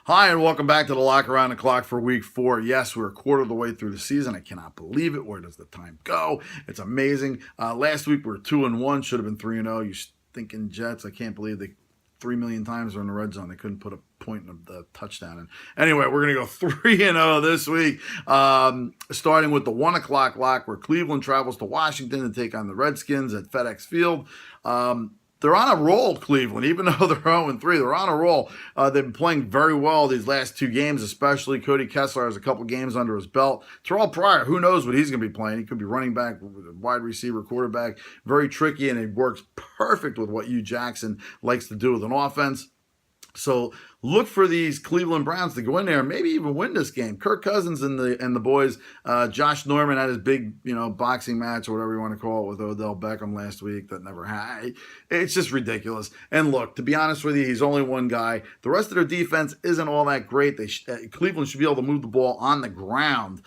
Hi, and welcome back to the Lock Around the Clock for week 4. Yes, we're a quarter of the way through the season. I cannot believe it. Where does the time go? It's amazing. Last week we were 2-1, should have been 3-0. You stinking Jets. I can't believe they 3 million times are in the red zone. They couldn't put a point of the touchdown in. Anyway, we're going to go 3-0 this week, starting with the 1 o'clock lock where Cleveland travels to Washington to take on the Redskins at FedEx Field. They're on a roll, Cleveland, even though they're 0-3. They're on a roll. They've been playing very well these last 2 games, especially. Cody Kessler has a couple games under his belt. Terrell Pryor, who knows what he's going to be playing. He could be running back, wide receiver, quarterback. Very tricky, and it works perfect with what Hugh Jackson likes to do with an offense. So look for these Cleveland Browns to go in there and maybe even win this game. Kirk Cousins and the boys. Josh Norman had his big, boxing match or whatever you want to call it with Odell Beckham last week. That never happened. It's just ridiculous. And look, to be honest with you, he's only one guy. The rest of their defense isn't all that great. Cleveland should be able to move the ball on the ground,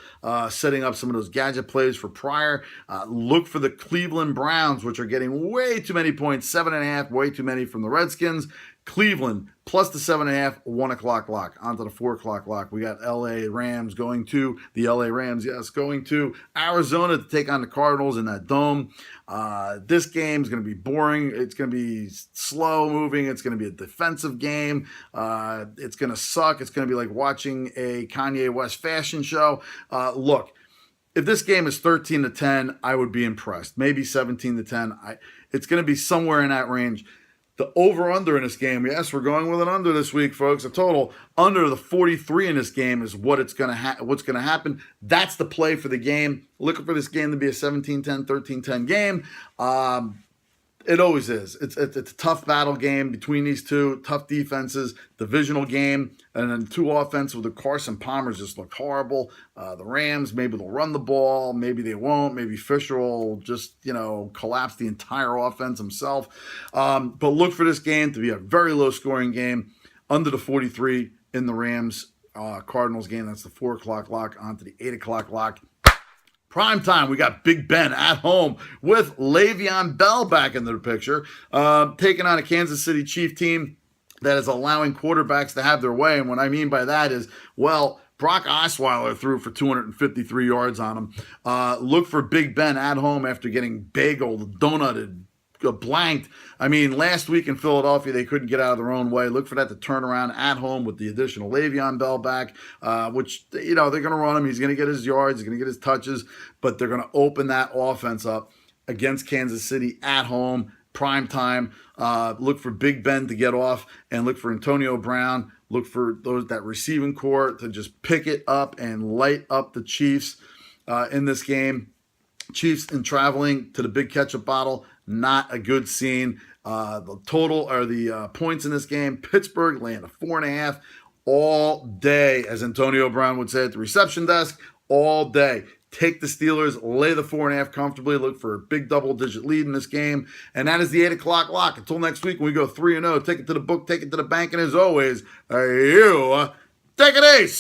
setting up some of those gadget plays for Pryor. Look for the Cleveland Browns, which are getting way too many points, 7.5, way too many from the Redskins. Cleveland plus the 7.5, 1 o'clock lock. On to the 4 o'clock lock. We got LA Rams going to Arizona to take on the Cardinals in that dome. This game is going to be boring. It's going to be slow moving. It's going to be a defensive game. It's going to suck. It's going to be like watching a Kanye West fashion show. Look, if this game is 13-10, I would be impressed. Maybe 17-10. It's going to be somewhere in that range. The over-under in this game, yes, we're going with an under this week, folks. A total under the 43 in this game is what's going to happen. That's the play for the game. Looking for this game to be a 17-10, 13-10 game. It always is. It's a tough battle game between these two, tough defenses, divisional game, and then 2 offensive. The Carson Palmers just look horrible. The Rams, maybe they'll run the ball, maybe they won't. Maybe Fisher will just, collapse the entire offense himself. But look for this game to be a very low-scoring game, under the 43 in the Rams Cardinals game. That's the 4 o'clock lock. On to the 8 o'clock lock. Prime time, we got Big Ben at home with Le'Veon Bell back into the picture, taking on a Kansas City Chief team that is allowing quarterbacks to have their way. And what I mean by that is, well, Brock Osweiler threw for 253 yards on him. Look for Big Ben at home after getting bageled, donutted, blanked. I mean, last week in Philadelphia, they couldn't get out of their own way. Look for that to turn around at home with the additional Le'Veon Bell back, which, they're going to run him. He's going to get his yards. He's going to get his touches, but they're going to open that offense up against Kansas City at home, prime time. Look for Big Ben to get off and look for Antonio Brown. Look for that receiving core to just pick it up and light up the Chiefs in this game. Chiefs in traveling to the big ketchup bottle, not a good scene. The total or the points in this game, Pittsburgh laying a 4.5 all day, as Antonio Brown would say at the reception desk, all day. Take the Steelers, lay the 4.5 comfortably. Look for a big double-digit lead in this game. And that is the 8 o'clock lock. Until next week when we go 3-0, take it to the book, take it to the bank, and as always, you take it ace.